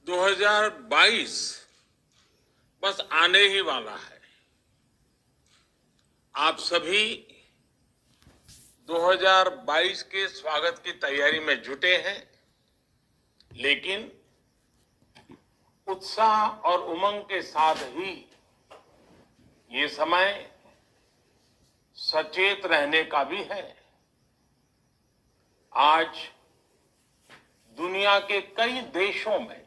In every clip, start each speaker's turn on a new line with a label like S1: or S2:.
S1: 2022 बस आने ही वाला है। आप सभी 2022 के स्वागत की तैयारी में जुटे हैं, लेकिन उत्साह और उमंग के साथ ही ये समय सचेत रहने का भी है। आज दुनिया के कई देशों में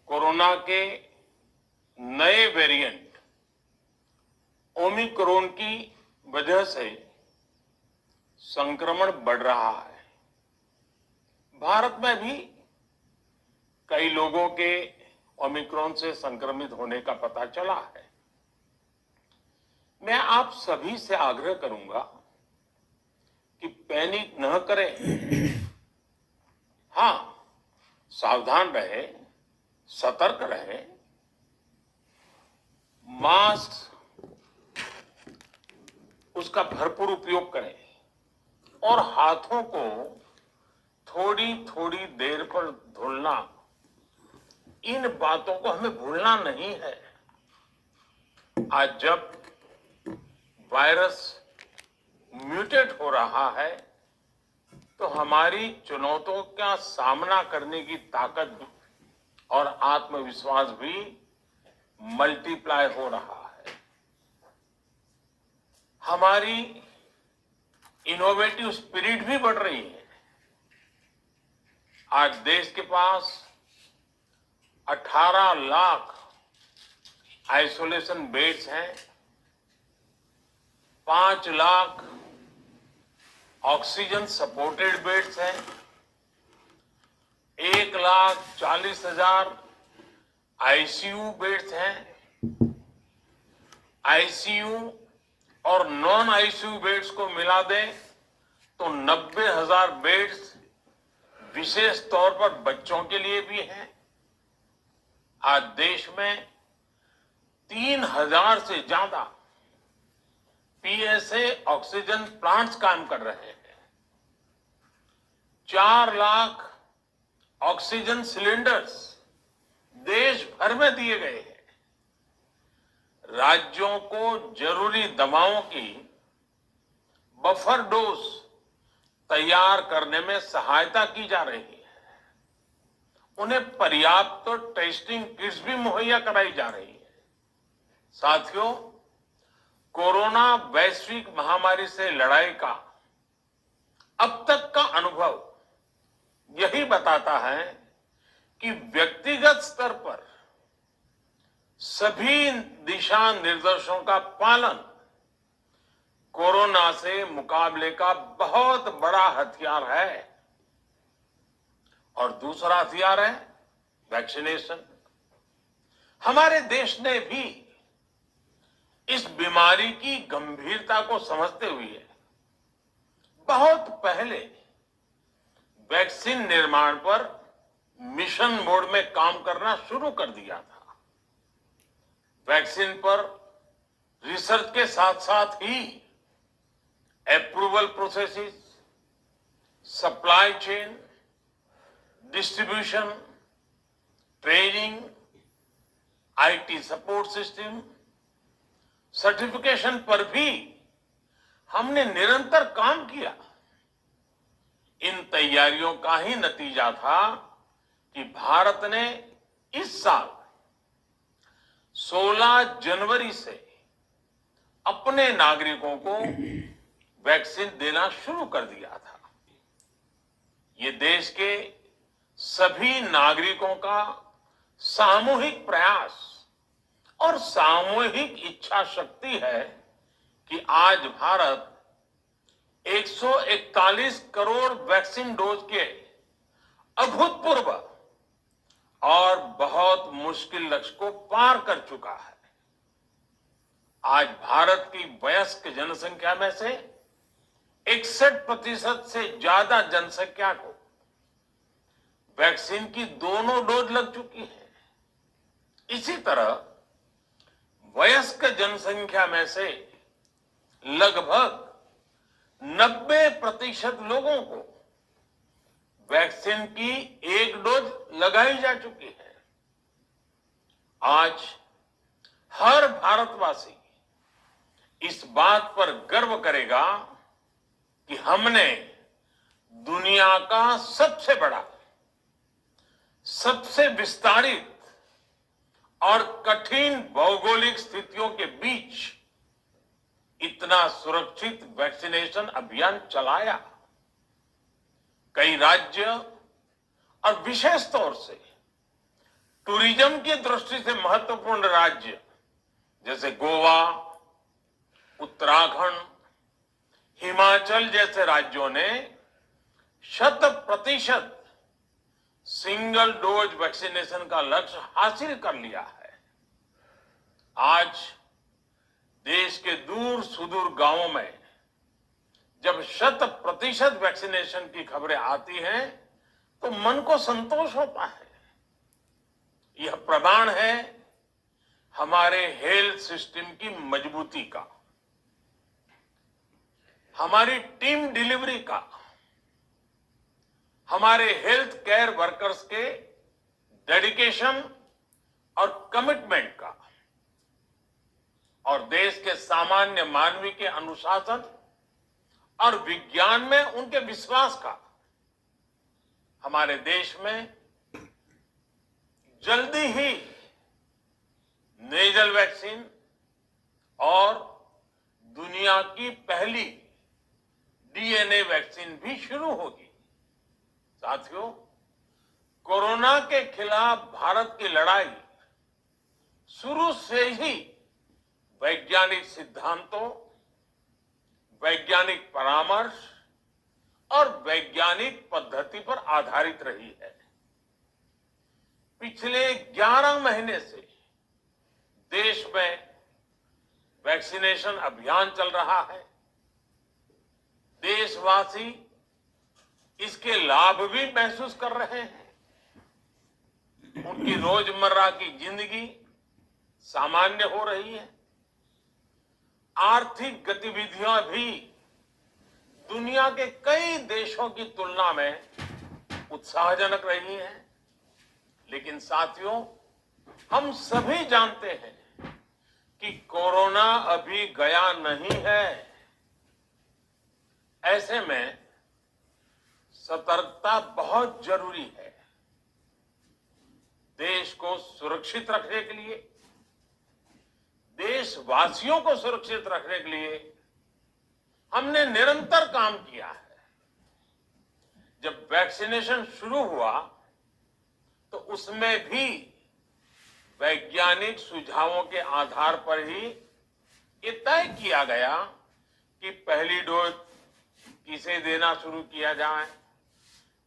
S1: कोरोना के नए वेरिएंट ओमिक्रॉन की वजह से संक्रमण बढ़ रहा है। भारत में भी कई लोगों के ओमिक्रॉन से संक्रमित होने का पता चला है। मैं आप सभी से आग्रह करूंगा कि पैनिक न करें। हाँ, सावधान रहे, सतर्क रहे, मास्क उसका भरपूर उपयोग करें और हाथों को थोड़ी थोड़ी देर पर धुलना, इन बातों को हमें भूलना नहीं है। आज जब वायरस म्यूटेट हो रहा है तो हमारी चुनौतियों का सामना करने की ताकत और आत्मविश्वास भी मल्टीप्लाई हो रहा है। हमारी इनोवेटिव स्पिरिट भी बढ़ रही है। आज देश के पास 18 लाख आइसोलेशन बेड्स हैं, 5 लाख ऑक्सीजन सपोर्टेड बेड्स हैं, 1,40,000 आईसीयू बेड्स हैं। आईसीयू और नॉन आईसीयू बेड्स को मिला दें तो 90,000 बेड्स विशेष तौर पर बच्चों के लिए भी हैं। आज देश में 3,000 से ज्यादा पीएसए ऑक्सीजन प्लांट्स काम कर रहे हैं। 4 लाख ऑक्सीजन सिलेंडर्स देश भर में दिए गए हैं। राज्यों को जरूरी दवाओं की बफर डोज तैयार करने में सहायता की जा रही है। उन्हें पर्याप्त टेस्टिंग किट्स भी मुहैया कराई जा रही है। साथियों, कोरोना वैश्विक महामारी से लड़ाई का अब तक का अनुभव यही बताता है कि व्यक्तिगत स्तर पर सभी दिशा निर्देशों का पालन कोरोना से मुकाबले का बहुत बड़ा हथियार है। और दूसरा हथियार है वैक्सीनेशन। हमारे देश ने भी इस बीमारी की गंभीरता को समझते हुए बहुत पहले वैक्सीन निर्माण पर मिशन मोड में काम करना शुरू कर दिया था। वैक्सीन पर रिसर्च के साथ साथ ही approval processes, supply chain, distribution, training, IT support system, certification पर भी हमने निरंतर काम किया। इन तैयारियों का ही नतीजा था कि भारत ने इस साल 16 जनवरी से अपने नागरिकों को वैक्सीन देना शुरू कर दिया था। ये देश के सभी नागरिकों का सामूहिक प्रयास और सामूहिक इच्छा शक्ति है कि आज भारत 141 करोड़ वैक्सीन डोज के अभूतपूर्व और बहुत मुश्किल लक्ष्य को पार कर चुका है। आज भारत की वयस्क जनसंख्या में से 61% से ज्यादा जनसंख्या को वैक्सीन की दोनों डोज लग चुकी है। इसी तरह वयस्क जनसंख्या में से लगभग 90% लोगों को वैक्सीन की एक डोज लगाई जा चुकी है। आज हर भारतवासी इस बात पर गर्व करेगा कि हमने दुनिया का सबसे बड़ा, सबसे विस्तारित और कठिन भौगोलिक स्थितियों के बीच इतना सुरक्षित वैक्सीनेशन अभियान चलाया। कई राज्य और विशेष तौर से टूरिज्म की दृष्टि से महत्वपूर्ण राज्य जैसे गोवा, उत्तराखंड, हिमाचल जैसे राज्यों ने 100% सिंगल डोज वैक्सीनेशन का लक्ष्य हासिल कर लिया है। आज देश के दूर सुदूर गांवों में जब 100% वैक्सीनेशन की खबरें आती हैं तो मन को संतोष होता है। यह प्रमाण है हमारे हेल्थ सिस्टम की मजबूती का, हमारी टीम डिलीवरी का, हमारे हेल्थ केयर वर्कर्स के डेडिकेशन और कमिटमेंट का, और देश के सामान्य मानवी के अनुशासन और विज्ञान में उनके विश्वास का। हमारे देश में जल्दी ही नेजल वैक्सीन और दुनिया की पहली डीएनए वैक्सीन भी शुरू होगी। साथियों, कोरोना के खिलाफ भारत की लड़ाई शुरू से ही वैज्ञानिक सिद्धांतों, वैज्ञानिक परामर्श और वैज्ञानिक पद्धति पर आधारित रही है। पिछले 11 महीने से देश में वैक्सीनेशन अभियान चल रहा है। देशवासी इसके लाभ भी महसूस कर रहे हैं। उनकी रोजमर्रा की जिंदगी सामान्य हो रही है। आर्थिक गतिविधियां भी दुनिया के कई देशों की तुलना में उत्साहजनक रही हैं। लेकिन साथियों, हम सभी जानते हैं कि कोरोना अभी गया नहीं है। ऐसे में सतर्कता बहुत जरूरी है। देश को सुरक्षित रखने के लिए, देशवासियों को सुरक्षित रखने के लिए हमने निरंतर काम किया है। जब वैक्सीनेशन शुरू हुआ तो उसमें भी वैज्ञानिक सुझावों के आधार पर ही ये तय किया गया कि पहली डोज किसे देना शुरू किया जाए,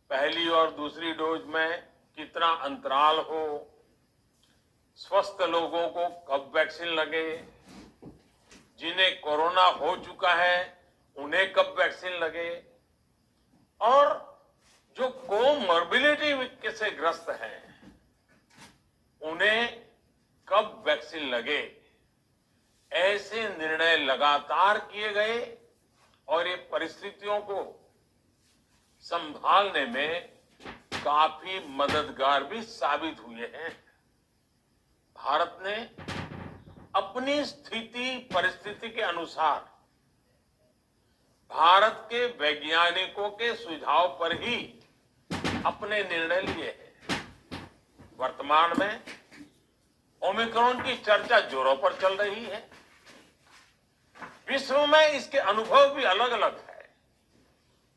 S1: पहली और दूसरी डोज में कितना अंतराल हो, स्वस्थ लोगों को कब वैक्सीन लगे, जिन्हें कोरोना हो चुका है उन्हें कब वैक्सीन लगे, और जो कोमॉर्बिडिटी से ग्रस्त हैं उन्हें कब वैक्सीन लगे। ऐसे निर्णय लगातार किए गए और ये परिस्थितियों को संभालने में काफी मददगार भी साबित हुए हैं। भारत ने अपनी स्थिति परिस्थिति के अनुसार भारत के वैज्ञानिकों के सुझाव पर ही अपने निर्णय लिए हैं। वर्तमान में ओमिक्रॉन की चर्चा जोरों पर चल रही है। विश्व में इसके अनुभव भी अलग अलग है,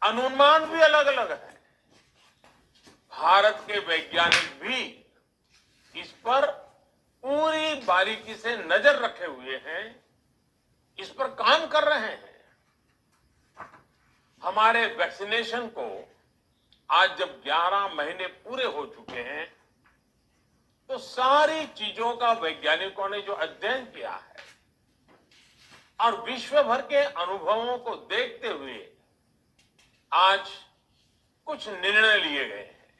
S1: अनुमान भी अलग अलग है। भारत के वैज्ञानिक भी इस पर पूरी बारीकी से नजर रखे हुए हैं, इस पर काम कर रहे हैं। हमारे वैक्सीनेशन को आज जब 11 महीने पूरे हो चुके हैं तो सारी चीजों का वैज्ञानिकों ने जो अध्ययन किया है और विश्व भर के अनुभवों को देखते हुए आज कुछ निर्णय लिए गए हैं।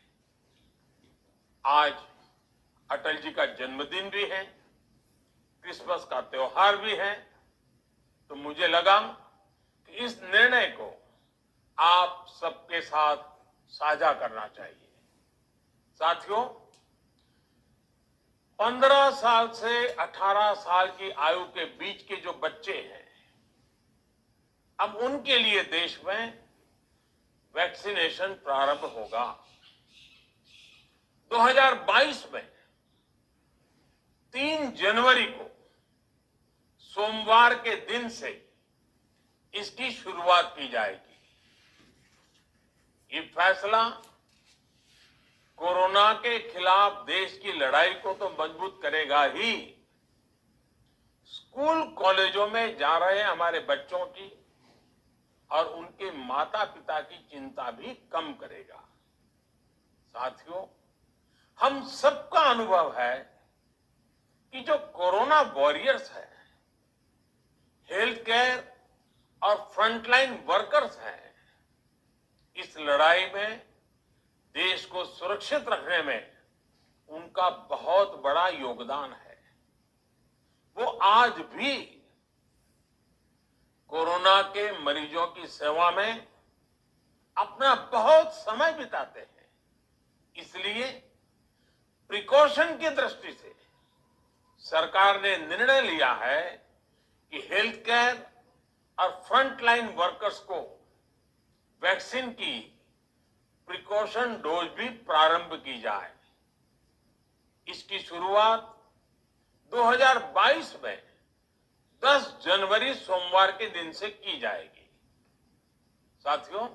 S1: आज अटल जी का जन्मदिन भी है, क्रिसमस का त्योहार भी है, तो मुझे लगा कि इस निर्णय को आप सबके साथ साझा करना चाहिए। साथियों, 15 साल से 18 साल की आयु के बीच के जो बच्चे हैं, अब उनके लिए देश में वैक्सीनेशन प्रारंभ होगा। 2022 में 3 जनवरी को सोमवार के दिन से इसकी शुरुआत की जाएगी। ये फैसला कोरोना के खिलाफ देश की लड़ाई को तो मजबूत करेगा ही, स्कूल कॉलेजों में जा रहे हमारे बच्चों की और उनके माता पिता की चिंता भी कम करेगा। साथियों, हम सबका अनुभव है कि जो कोरोना वॉरियर्स हैं, हेल्थ केयर और फ्रंटलाइन वर्कर्स हैं, इस लड़ाई में देश को सुरक्षित रखने में उनका बहुत बड़ा योगदान है। वो आज भी कोरोना के मरीजों की सेवा में अपना बहुत समय बिताते हैं। इसलिए प्रिकॉशन की दृष्टि से सरकार ने निर्णय लिया है कि हेल्थ केयर और फ्रंटलाइन वर्कर्स को वैक्सीन की प्रिकॉशन डोज भी प्रारंभ की जाए। इसकी शुरुआत 2022 में 10 जनवरी सोमवार के दिन से की जाएगी। साथियों,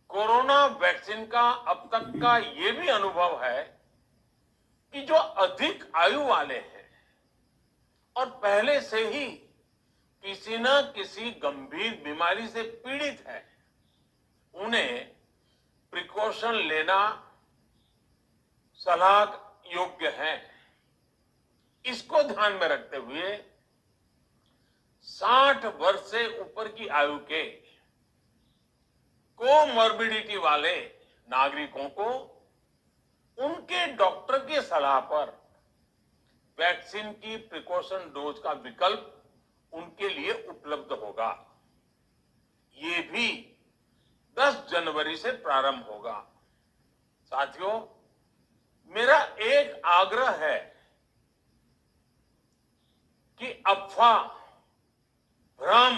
S1: कोरोना वैक्सीन का अब तक का ये भी अनुभव है कि जो अधिक आयु वाले हैं और पहले से ही किसी न किसी गंभीर बीमारी से पीड़ित है, उन्हें प्रिकॉशन लेना सलाह योग्य है। इसको ध्यान में रखते हुए 60 वर्ष से ऊपर की आयु के कोमॉर्बिडिटी वाले नागरिकों को उनके डॉक्टर की सलाह पर वैक्सीन की प्रिकॉशन डोज का विकल्प उनके लिए उपलब्ध होगा। ये भी 10 जनवरी से प्रारंभ होगा। साथियों, मेरा एक आग्रह है कि अफवाह, भ्रम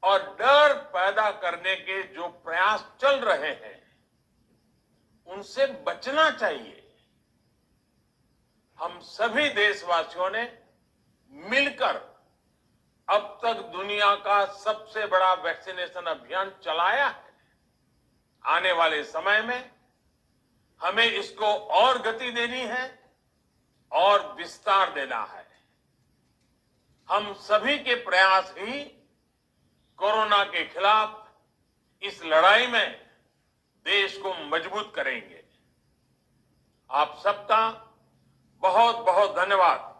S1: और डर पैदा करने के जो प्रयास चल रहे हैं, उनसे बचना चाहिए। हम सभी देशवासियों ने मिलकर अब तक दुनिया का सबसे बड़ा वैक्सीनेशन अभियान चलाया है। आने वाले समय में हमें इसको और गति देनी है और विस्तार देना है। हम सभी के प्रयास ही कोरोना के खिलाफ इस लड़ाई में देश को मजबूत करेंगे। आप सबका बहुत बहुत धन्यवाद।